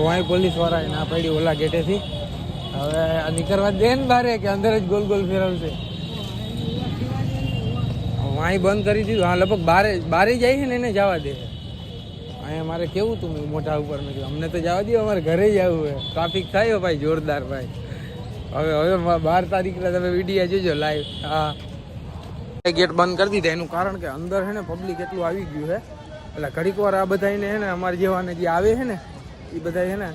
वहीं पुलिस वाला ना पड़ी ओला गेटे थी હવે આ નીકળવા દે ને બારે કે અંદર જ ગોલ ગોલ ફેરવશે વાંઈ બંધ કરી દીધું હા લગભગ બારે જાય છે ને એને જવા દે અહીંયા મારે કેવું તું મોટા ઉપર મેં અમને તો જવા દો અમારે ઘરે જ આવવું હોય ટ્રાફિક થાય ભાઈ જોરદાર ભાઈ હવે 12 તારીખના તમે વિડીયો જોજો લાઈવ હા ગેટ બંધ કરી દીધા એનું કારણ કે અંદર છે ને પબ્લિક એટલું આવી ગયું છે એટલે ઘડીક વાર આ બધાને છે ને અમારે જેવાને જે આવે છે ને એ બધા છે ને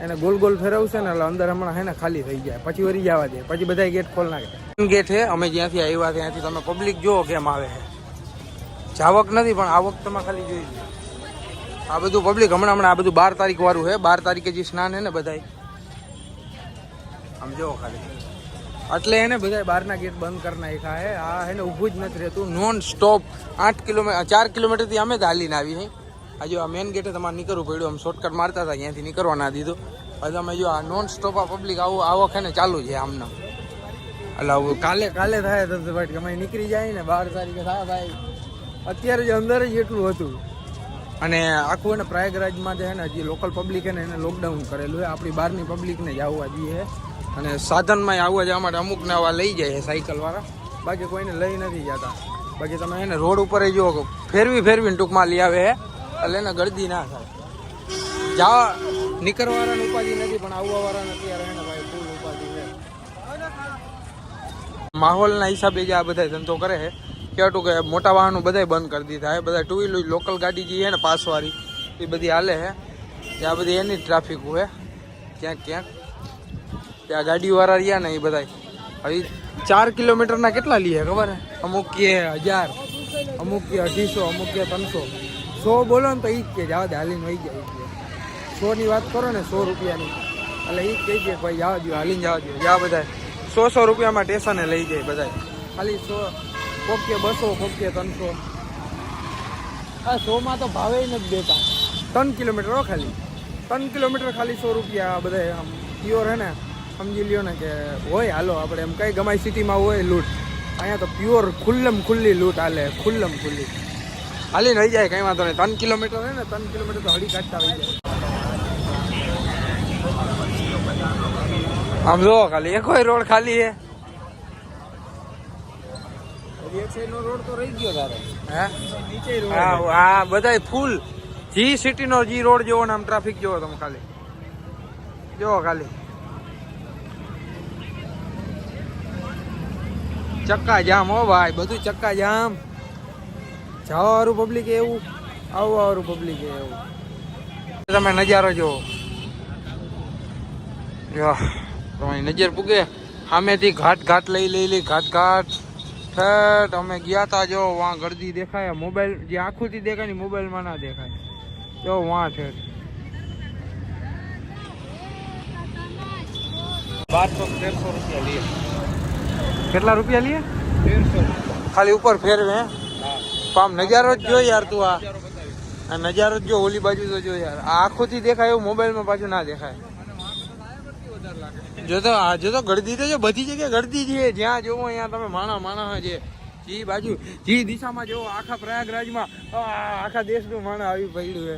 એને ગોલ ગોલ ફેરવશે ને એટલે અંદર હમણાં છે ને ખાલી થઈ જાય પછી વળી જવા દે પછી બધા ગેટ ખોલ નાખે ગેટ છે અમે જ્યાંથી આવ્યા ત્યાંથી તમે પબ્લિક જુઓ કેમ આવે છે જાવક નથી પણ આવક તમે ખાલી જોઈ લો આ બધું પબ્લિક હમણાં આ બધું 12 તારીખ વાળું છે 12 તારીખે જે સ્નાન છે ને બધા આમ જુઓ ખાલી એટલે એને બધા બહારના ગેટ બંધ કરી નાખ્યા હે આ એને ઊભું જ નથી રહેતું નોન સ્ટોપ 4 કિલોમીટરથી અમે જ હાલીને આવી હઈ આજે આ મેન ગેટે તમારે નીકળવું પડ્યું આમ શોર્ટકટ મારતા હતા અહીંયાથી નીકળવા ના દીધું પછી અમે જો આ નોન સ્ટોપ આ પબ્લિક આવક હે ને ચાલુ છે આમને એટલે કાલે થાય તો ભાઈ અમે નીકળી જાય ને 12 તારીખે થાય ભાઈ અત્યારે જ અંદર જ એટલું હતું અને આખું એને પ્રયાગરાજમાં જે છે ને હજી લોકલ પબ્લિક એને લોકડાઉન કરેલું છે આપણી બહારની પબ્લિકને જ આવવા દઈએ અને સાધનમાં આવવા જવા માટે અમુકને આવા લઈ જાય છે સાયકલવાળા બાકી કોઈને લઈ નથી જતા બાકી તમે એને રોડ ઉપર જો ફેરવીને ટૂંકમાં લઈ આવે એટલે એને ગળદી ના થાય જવા નીકળવાળાને ઉપાધિ નથી પણ આવવાવાળાને અત્યારે એને ભાઈ ફૂલ ઉપાધિ છે માહોલના હિસાબે જે આ બધા ધંધો કરે છે કહેતું કે મોટા વાહનો બધા બંધ કરી દીધા છે બધા ટુ વ્હીલર લોકલ ગાડી જે છે ને પાસવાળી એ બધી હાલે છે ત્યાં બધી એની ટ્રાફિક હોય ક્યાંક ત્યાં ગાડીવાળા રહ્યા ને એ બધા હવે 4 કિલોમીટરના કેટલા લઈએ ખબર હે અમુક કે 1000 અમુક કે 250 અમુક કે 300 100 બોલો ને તો એ જ કે જવા દે હાલીને વહી જાય 100 ની વાત કરો ને 100 રૂપિયાની એટલે એ જ કહી દે ભાઈ જવા દો હાલીને જવા દો જ્યાં બધા 100 રૂપિયામાં સ્ટેશને લઈ જાય બધા ખાલી 100 કોક કે 200 કોક કે 300 આ 100 તો ભાવે નથી દેતા 3 કિલોમીટર હો ખાલી 3 કિલોમીટર ખાલી 100 રૂપિયા બધા આમ પ્યોર હે ને સમજી લ્યો ને કે હોય હાલો આપણે એમ કઈ ગમાઈ સિટીમાં હોય લૂંટ અહીંયા તો પ્યોર ખુલ્લી લૂંટ હાલે ખુલ્લી હાલી રહી જાય કઈ વાંધો નહીં 3 કિલોમીટર હે ને 3 કિલોમીટર તો હળી કાઢતા રહી જાય આમ જો ખાલી એક રોડ ખાલી હે રોડ તો રહી ગયો તારે હા બધા ફૂલ જી સિટીનો જી રોડ જોવો ને આમ ટ્રાફિક જોવો તમે ખાલી જોવો ખાલી ચક્કા જામ હો ભાઈ બધું ચક્કા જામ જવાવાળું પબ્લિક એવું આવવાવાળું પબ્લિક એવું તમે નજારો જોવો તમારી નજર પૂગે સામેથી ઘાટ લઈ ઘાટ ઠેઠ અમે ગયા તા જો વાં ગળદી દેખાય મોબાઈલ જે આંખોથી દેખાય ને મોબાઈલમાં ના દેખાય જો વાં ઠેઠ 1200-1300 રૂપિયા લઈએ કેટલા રૂપિયા લઈએ 1300 ખાલી ઉપર ફેરવે આમ નજારો જ જો યાર તું આ નજારો જ જો ઓલી બાજુ તો જો યાર આ આંખોથી દેખાય એવું મોબાઈલમાં પાછું ના દેખાય જો તો ગળદી તો જો બધી જગ્યાએ ગળદી છે જ્યાં જોવો અહીંયા તમે માણા છે જે બાજુ જે દિશામાં જોવો આખા પ્રયાગરાજમાં આખા દેશનું માણા આવી પડ્યું છે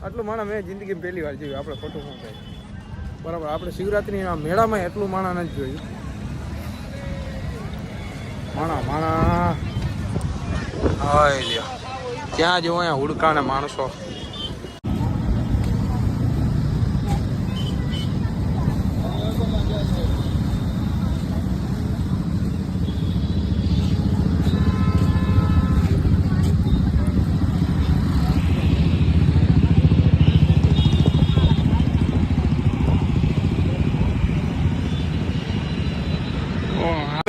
આટલું માણા મેં જિંદગીમાં પહેલી વાર જોયું આપણે ખોટું શું થાય બરાબર આપણે શિવરાત્રીના મેળામાં એટલું માણા નથી જોયું માણા હા ત્યાં જોવો અહીંયા હુડકાને માણસો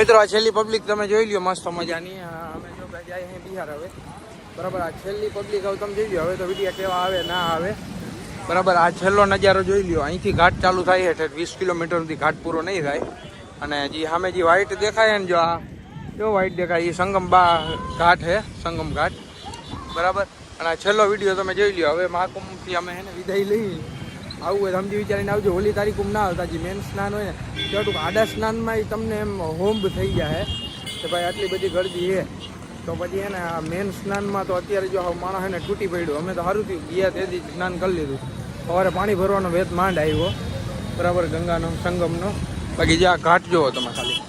મિત્રો આ છેલ્લી પબ્લિક તમે જોઈ લ્યો મસ્ત મજાની અમે જો જાય અહીં બિહાર હવે બરાબર આ છેલ્લી પબ્લિક હવે તમે જોઈ લો હવે તો વિડીયો કેવા આવે ના આવે બરાબર આ છેલ્લો નજારો જોઈ લ્યો અહીંથી ઘાટ ચાલુ થાય છે 20 કિલોમીટરથી ઘાટ પૂરો નહીં થાય અને જે સામે જે વ્હાઈટ દેખાય ને જો આ જો વ્હાઈટ દેખાય એ સંગમ ઘાટ છે સંગમ ઘાટ બરાબર અને આ છેલ્લો વિડીયો તમે જોઈ લ્યો હવે મહાકુંભથી અમે એને વિદાય લઈ આવું હોય સમજી વિચારીને આવજો ઓલી તારીખું ના આવતા જે મેન સ્નાન હોય ને તો આડા સ્નાનમાં તમને એમ હોંબ થઈ જાય કે ભાઈ આટલી બધી ગળદી છે તો પછી એને આ મેન સ્નાનમાં તો અત્યારે જો માણસ એને તૂટી પડ્યું અમે તો સારું થયું ગયા તેથી સ્નાન કરી લીધું સવારે પાણી ભરવાનો વેત માંડ આવ્યો બરાબર ગંગાનો સંગમનો. બાકી જ્યાં ઘાટ જોવો તમે ખાલી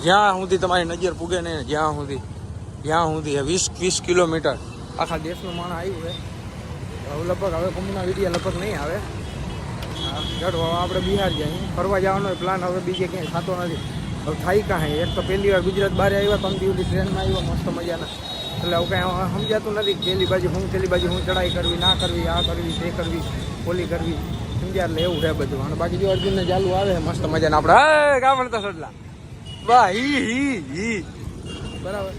જ્યાં સુધી તમારી નજર પૂગે ને જ્યાં સુધી 20 કિલોમીટર આખા દેશનું માણસ આવ્યું છે. હવે લગભગ હવે કંપનીના વિડીયો લગભગ નહીં આવે. ચડવા આપણે બિહાર જાય ફરવા જવાનો પ્લાન હવે બીજે ક્યાંય થતો નથી. હવે થાય કાંઈ એક તો પહેલી વાર ગુજરાત બહાર આવ્યા 3 દિવસની ટ્રેનમાં આવ્યા મસ્ત મજાના. એટલે હવે કાંઈ સમજાતું નથી પેલી બાજુ હું ચડાઈ કરવી ના કરવી આ કરવી તે કરવી ઓલી કરવી સમજ્યા. એટલે એવું છે બધું. અને બાકી જો અર્જુનને ચાલુ આવે મસ્ત મજાના આપણે કામ મળતા સડલા વાહ હી બરાબર.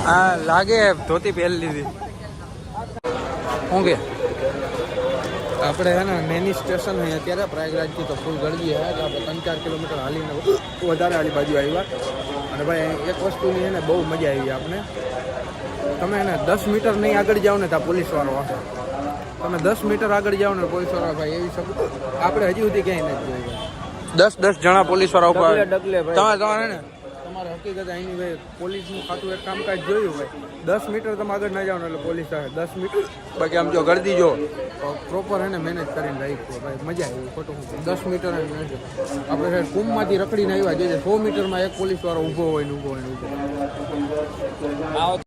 હા લાગે ધોતી પહેરી લીધી. શું કે આપણે છે ને નૈની સ્ટેશન છે અત્યારે પ્રયાગરાજથી તો ફૂલ ગળદી છે. એટલે આપણે 3-4 કિલોમીટર હાલીને વધારે હાલી બાજુ આવ્યા. અને ભાઈ એક વસ્તુની છે ને બહુ મજા આવી આપણે. તમે એને 10 મીટર નહીં આગળ જાઓ ને ત્યાં પોલીસવાળો હશે. તમે 10 મીટર આગળ જાઓ ને પોલીસવાળા ભાઈ એવી શકું આપણે હજી સુધી ક્યાંય નથી જોયું. 10 જણા પોલીસવાળા ઉપર તમારે ને તમારે હકીકત અહીંની ભાઈ પોલીસનું ખાતું એક કામકાજ જોયું ભાઈ 10 મીટર તમે આગળ ના જાઓ ને એટલે પોલીસ આવે 10 મીટર. બાકી આમ જો ગળદી જો પ્રોપર એને મેનેજ કરીને રાખ્યું ભાઈ મજા આવી. ખોટું 10 મીટર આપણે કુંભમાંથી રખડીને આવ્યા જોઈએ 100 મીટરમાં એક પોલીસવાળો ઊભો હોય ને ઊભો.